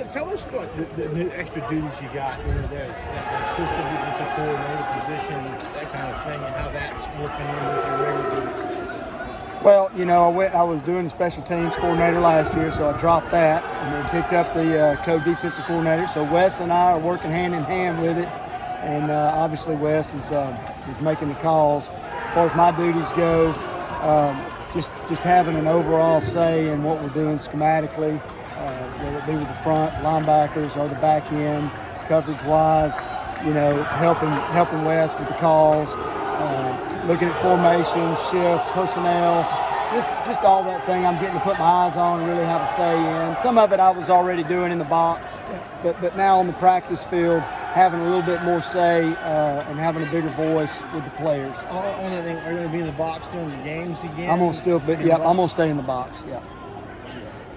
Tell us what the extra duties you got. There's that assistant defensive coordinator position, that kind of thing, and how that's working in with your regular duties. Well, I was doing the special teams coordinator last year, so I dropped that and then picked up the co-defensive coordinator. So Wes and I are working hand in hand with it, and obviously Wes is making the calls. As far as my duties go, just having an overall say in what we're doing schematically, whether it be with the front linebackers or the back end, coverage-wise, helping Wes with the calls, looking at formations, shifts, personnel, just all that thing I'm getting to put my eyes on and really have a say in. Some of it I was already doing in the box, but now on the practice field, having a little bit more say and having a bigger voice with the players. On that thing, are you going to be in the box during the games again? I'm going to stay in the box, yeah.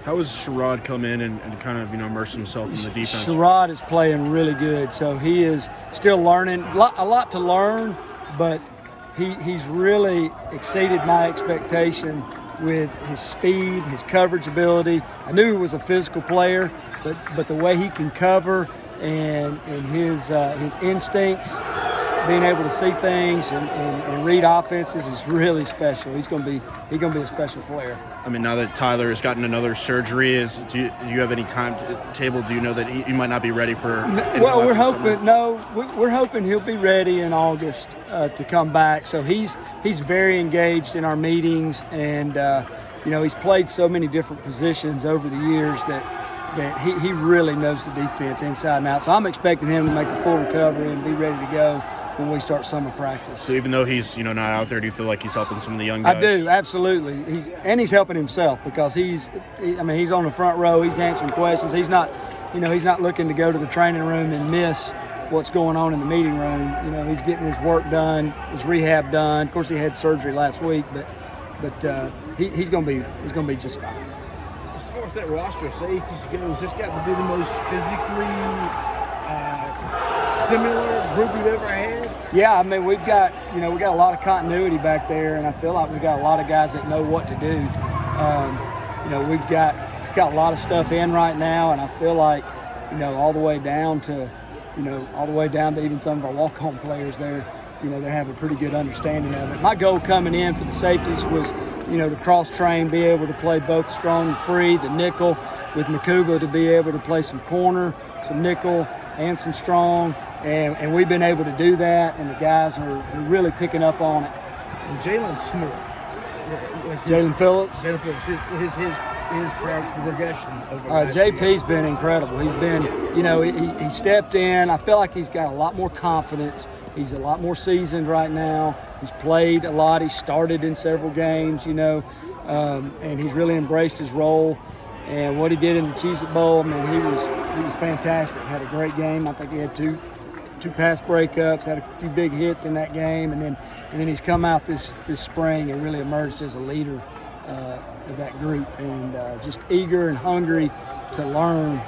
How has Sherrod come in and kind of immerse himself in the defense? Sherrod is playing really good, so he is still learning. A lot to learn, but he's really exceeded my expectation with his speed, his coverage ability. I knew he was a physical player, but the way he can cover and his instincts, being able to see things and read offenses is really special. He's going to be a special player. I mean, now that Tyler has gotten another surgery, do you have any timetable? Do you know that he might not be ready for? Well, we're hoping he'll be ready in August to come back. So he's very engaged in our meetings, and he's played so many different positions over the years that he really knows the defense inside and out. So I'm expecting him to make a full recovery and be ready to go when we start summer practice. So even though he's not out there, do you feel like he's helping some of the young guys? I do, absolutely. He's helping himself because he's on the front row. He's answering questions. He's not looking to go to the training room and miss what's going on in the meeting room. He's getting his work done, his rehab done. Of course, he had surgery last week, but he's going to be just fine. As far as that roster of safeties goes, this got to be the most physically similar group you've ever had? Yeah, I mean, we've got a lot of continuity back there, and I feel like we've got a lot of guys that know what to do. We've got a lot of stuff in right now, and I feel like, all the way down to even some of our walk-on players there, they have a pretty good understanding of it. My goal coming in for the safeties was, to cross-train, be able to play both strong and free, the nickel, with Nakuba to be able to play some corner, some nickel, and some strong, and we've been able to do that, and the guys are really picking up on it. And Jalen Smith, Jalen Phillips, his progression over JP's been incredible. He's been, he stepped in. I feel like he's got a lot more confidence. He's a lot more seasoned right now. He's played a lot. He started in several games, and he's really embraced his role. And what he did in the Cheez-It Bowl, he was fantastic. Had a great game. I think he had two pass breakups, had a few big hits in that game, and then he's come out this spring and really emerged as a leader of that group, and just eager and hungry to learn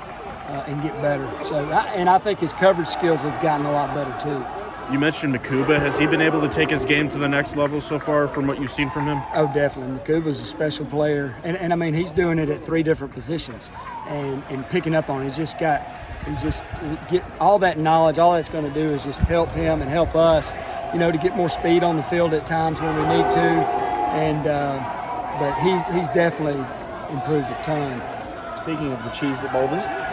and get better. So, I think his coverage skills have gotten a lot better too. You mentioned Nakuba. Has he been able to take his game to the next level so far from what you've seen from him? Oh, definitely. Nakuba's a special player. And he's doing it at 3 different positions and picking up on it. He's just get all that knowledge. All that's going to do is just help him and help us, to get more speed on the field at times when we need to. And but he's definitely improved a ton. Speaking of the Cheez-It Bowl,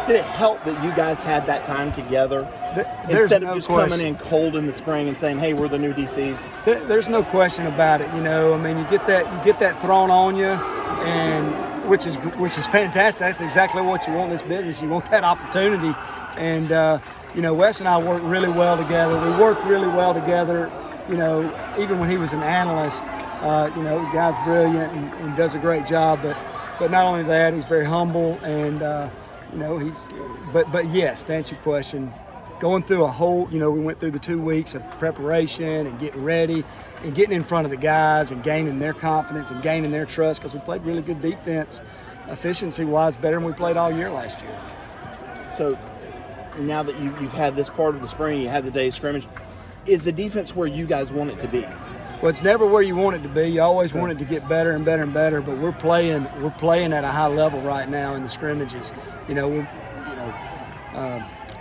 did it help that you guys had that time together instead of just coming in cold in the spring and saying, "Hey, we're the new DCs"? There's no question about it. You get that thrown on you, and which is fantastic. That's exactly what you want in this business. You want that opportunity, and Wes and I worked really well together. We worked really well together. Even when he was an analyst, the guy's brilliant and does a great job. But not only that, he's very humble, and But yes, to answer your question, going through a whole, we went through the 2 weeks of preparation and getting ready and getting in front of the guys and gaining their confidence and gaining their trust, because we played really good defense, efficiency-wise, better than we played all year last year. So now that you've had this part of the spring, you had the day of scrimmage, is the defense where you guys want it to be? Well, it's never where you want it to be. You always want it to get better and better and better, but we're playing at a high level right now in the scrimmages.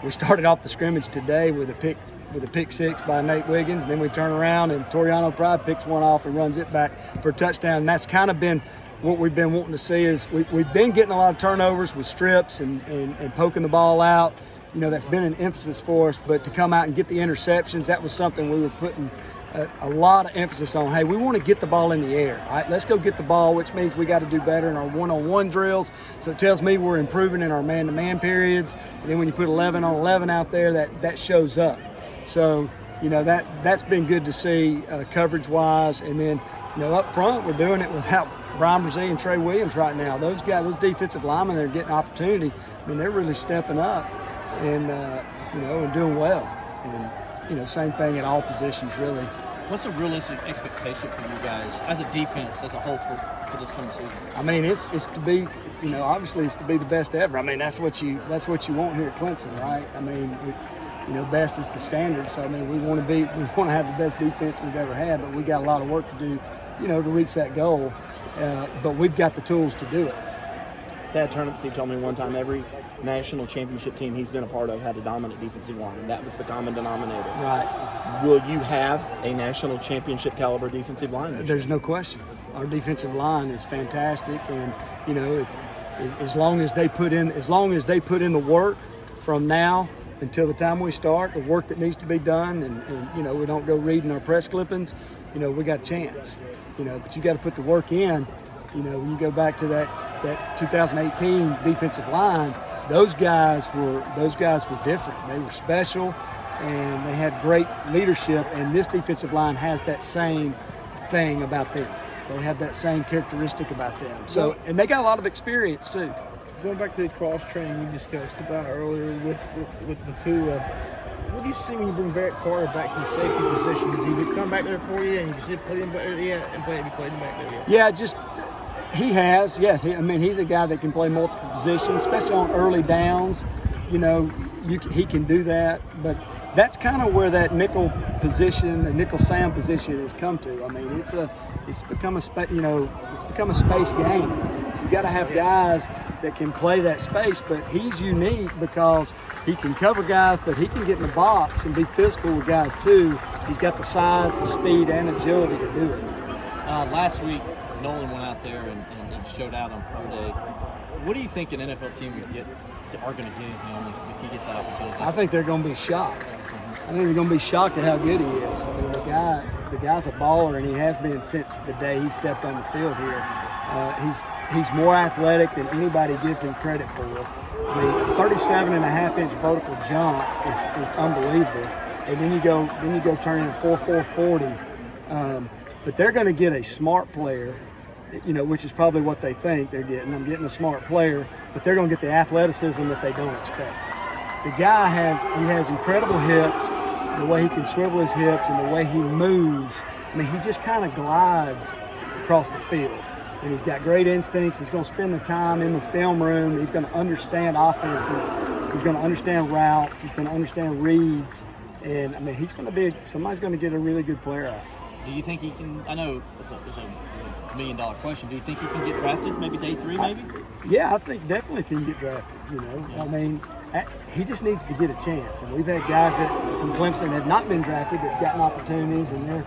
we started off the scrimmage today with a pick six by Nate Wiggins. Then we turn around and Toriano Pride picks one off and runs it back for a touchdown. And that's kind of been what we've been wanting to see. Is we've been getting a lot of turnovers with strips and poking the ball out. That's been an emphasis for us. But to come out and get the interceptions, that was something we were putting a lot of emphasis on. Hey, we want to get the ball in the air. All right, let's go get the ball, which means we got to do better in our one-on-one drills. So it tells me we're improving in our man-to-man periods. And then when you put 11 on 11 out there, that shows up. So, that's been good to see coverage-wise. And then, up front, we're doing it without Brian Brzee and Trey Williams right now. Those guys, those defensive linemen, they're getting opportunity. I mean, they're really stepping up and, and doing well. And, same thing at all positions, really. What's a realistic expectation for you guys as a defense as a whole for this coming season? I mean, it's to be, obviously it's to be the best ever. I mean, that's what you want here at Clemson, right? I mean, it's, best is the standard. So I mean, we want to have the best defense we've ever had, but we got a lot of work to do, to reach that goal. But we've got the tools to do it. Thad Turnipseed told me one time every national championship team he's been a part of had a dominant defensive line, and that was the common denominator. Right. Will you have a national championship caliber defensive line this There's year? no question. Our defensive line is fantastic, and as long as they put in the work from now until the time we start, the work that needs to be done, and we don't go reading our press clippings, we got a chance. But you got to put the work in. When you go back to that 2018 defensive line, those guys were different. They were special, and they had great leadership. And this defensive line has that same thing about them. They have that same characteristic about them. So, and they got a lot of experience too. Going back to the cross training you discussed about earlier with Nakua, what do you see when you bring Barrett Carter back to the safety position? Does he come back there for you and you just play him back there yet and play him back there yet? Yeah, he has. Yes, he's a guy that can play multiple positions, especially on early downs. He can do that, but that's kind of where that nickel position, the nickel Sam position, has come to. I mean, it's become a space game. So you got to have guys that can play that space, but he's unique because he can cover guys, but he can get in the box and be physical with guys too. He's got the size, the speed, and agility to do it. Last week, Nolan went out there and showed out on Pro Day. What do you think an NFL team are going to get him if he gets that opportunity? I think they're going to be shocked. I think they're going to be shocked at how good he is. I mean, the guy's a baller, and he has been since the day he stepped on the field here. He's more athletic than anybody gives him credit for. I mean, 37.5-inch vertical jump is unbelievable. And then you go turn into 4.40. But they're going to get a smart player, which is probably what they think they're getting. I'm getting a smart player, but they're going to get the athleticism that they don't expect. The guy has incredible hips, the way he can swivel his hips and the way he moves. I mean, he just kind of glides across the field. And he's got great instincts. He's going to spend the time in the film room. He's going to understand offenses. He's going to understand routes. He's going to understand reads. And, I mean, somebody's going to get a really good player out. Do you think he can? I know it's a $1 million question. Do you think he can get drafted maybe day 3, maybe? Yeah, I think definitely can get drafted. Yeah. I mean, he just needs to get a chance. And we've had guys from Clemson that have not been drafted that's gotten opportunities, and they're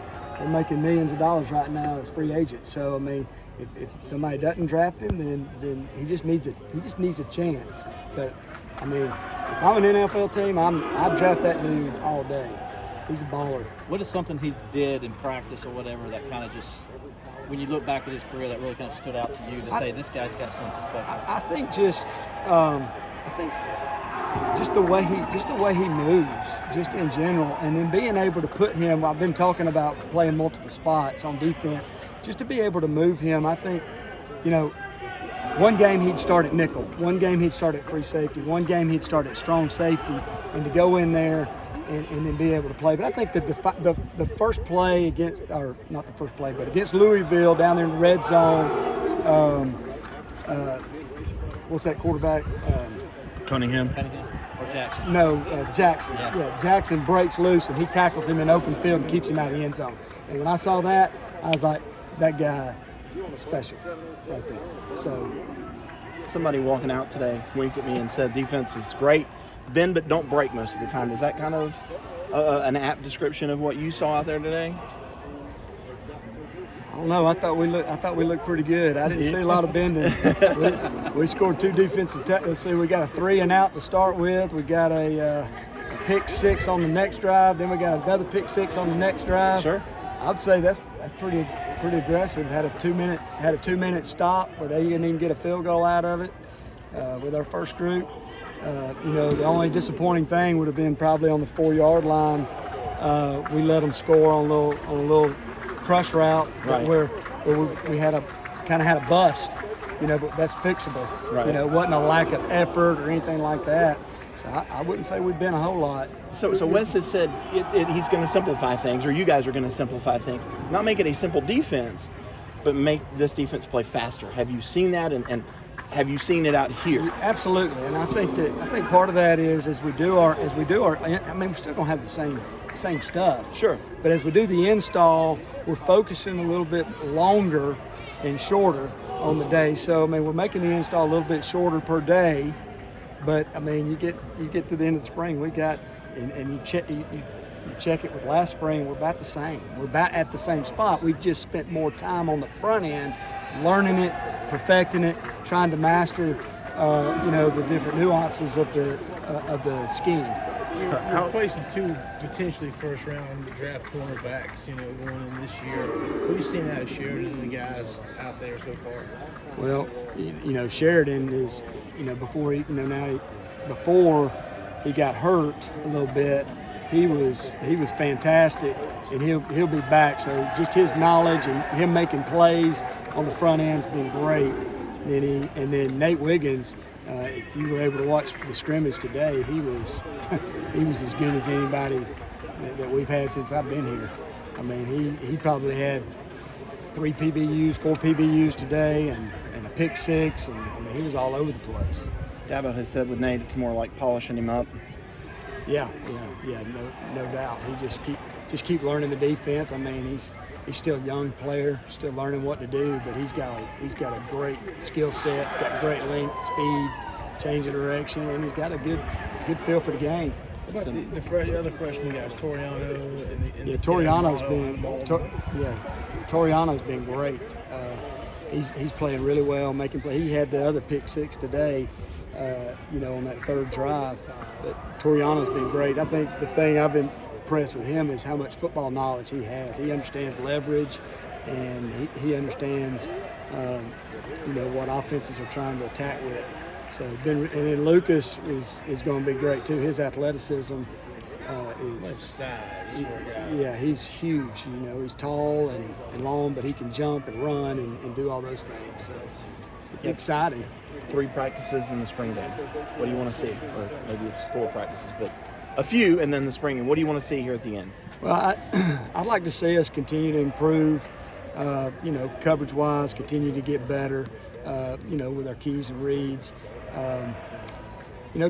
making millions of dollars right now as free agents. So I mean, if somebody doesn't draft him, then he just needs a chance. But I mean, if I'm an NFL team, I'd draft that dude all day. He's a baller. What is something he did in practice or whatever that kind of just, when you look back at his career, that really kind of stood out to you to say this guy's got something special? I think just the way he moves, just in general, and then being able to put him. I've been talking about playing multiple spots on defense, just to be able to move him. I think, one game he'd start at nickel, one game he'd start at free safety, one game he'd start at strong safety, and to go in there and then be able to play. But I think the first play against, or not the first play, but against Louisville down there in the red zone, what's that quarterback? Cunningham or Jackson? No, Jackson. Yeah. Jackson breaks loose and he tackles him in open field and keeps him out of the end zone. And when I saw that, I was like, that guy special right there. So Somebody walking out today winked at me and said defense is great, bend but don't break most of the time. Is that kind of an apt description of what you saw out there today? I don't know. I thought we looked pretty good. I didn't see a lot of bending. we scored 2 defensive. Let's see. We got a 3 and out to start with. We got a pick 6 on the next drive. Then we got another pick 6 on the next drive. Sure. I'd say that's pretty aggressive. Had a 2-minute stop where they didn't even get a field goal out of it with our first group. The only disappointing thing would have been probably on the 4-yard line. We let them score on a little crush route where we had a bust, but that's fixable. Right. It wasn't a lack of effort or anything like that. So I wouldn't say we've been a whole lot. So Wes has said he's going to simplify things, or you guys are going to simplify things. Not make it a simple defense, but make this defense play faster. Have you seen that, and have you seen it out here? Absolutely, and I think part of that is as we do our. I mean, we're still going to have the same stuff. Sure. But as we do the install, we're focusing a little bit longer and shorter on the day. So I mean, we're making the install a little bit shorter per day. But I mean, you get to the end of the spring, we got, and you check it with last spring, we're about the same. We're about at the same spot. We've just spent more time on the front end, learning it, perfecting it, trying to master, the different nuances of the scheme. You're replacing 2 potentially first-round draft cornerbacks, going in this year. What are you seeing out of Sheridan and the guys out there so far? Well, Sheridan is, before he got hurt a little bit, he was fantastic, and he'll be back. So just his knowledge and him making plays on the front end's been great. And then Nate Wiggins. If you were able to watch the scrimmage today, he was as good as anybody that we've had since I've been here. I mean, he probably had 3 PBUs, 4 PBUs today, and a pick 6, and I mean, he was all over the place. Dabo has said with Nate, it's more like polishing him up. Yeah, no doubt. He just keep learning the defense. I mean, he's still a young player, still learning what to do, but he's got a great skill set. He's got great length, speed, change of direction, and he's got a good feel for the game. What about the other freshman guys, Toriano? Toriano's been great. He's playing really well, making play. He had the other pick 6 today, on that 3rd drive. But Toriano's been great. I think the thing I've been impressed with him is how much football knowledge he has. He understands leverage, and he understands, what offenses are trying to attack with. So, and then Lucas is going to be great too. His athleticism is size. He's huge. He's tall and long, but he can jump and run and do all those things. So it's exciting. 3 practices in the spring game. What do you want to see? Or maybe it's 4 practices, but a few, and then the spring game. What do you want to see here at the end? Well, I'd like to see us continue to improve, coverage-wise, continue to get better, with our keys and reads.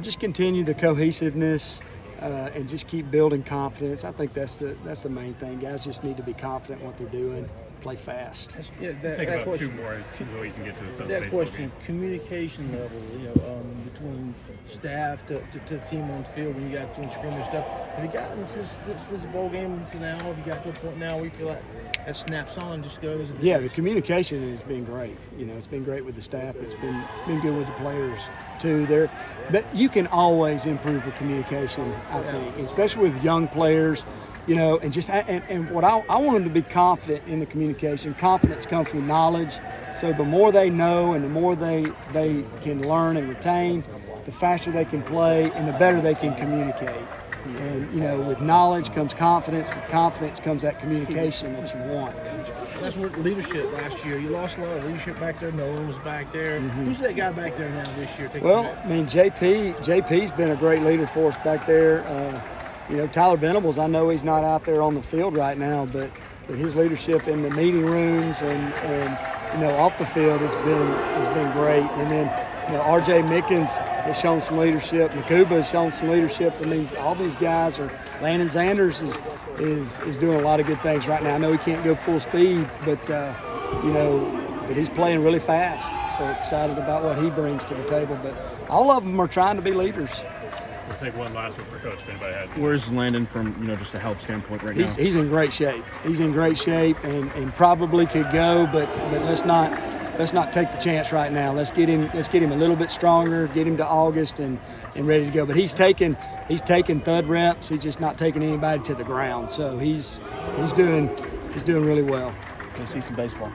Just continue the cohesiveness and just keep building confidence. I think that's the main thing. Guys just need to be confident in what they're doing, play fast. Take about question, 2 more until you can get to the Southern That baseball question, game. Communication level, between staff to team on the field when you got doing scrimmage stuff. Have you gotten since this bowl game to now? Have you got to a point now where you feel like that snaps on, just goes? Yeah, the communication has been great. It's been great with the staff. It's been good with the players too. But you can always improve the communication, I think, especially with young players. And what I want them to be confident in the communication. Confidence comes from knowledge. So the more they know and the more they can learn and retain, the faster they can play and the better they can communicate. And, with knowledge comes confidence. With confidence comes that communication that you want. That's what leadership last year. You lost a lot of leadership back there. Nolan was back there. Mm-hmm. Who's that guy back there now this year? JP's been a great leader for us back there. Tyler Venables, I know he's not out there on the field right now, but his leadership in the meeting rooms and off the field has been great. And then RJ Mickens has shown some leadership. Makuba has shown some leadership. I mean, all these guys are. Landon Sanders is doing a lot of good things right now. I know he can't go full speed, but but he's playing really fast. So excited about what he brings to the table. But all of them are trying to be leaders. We'll take one last one for Coach if anybody has. Where's Landon from just a health standpoint right now? He's in great shape. He's in great shape and probably could go, but let's not take the chance right now. Let's get him a little bit stronger, get him to August and ready to go. But he's taking thud reps. He's just not taking anybody to the ground. So he's doing really well. Go see some baseball.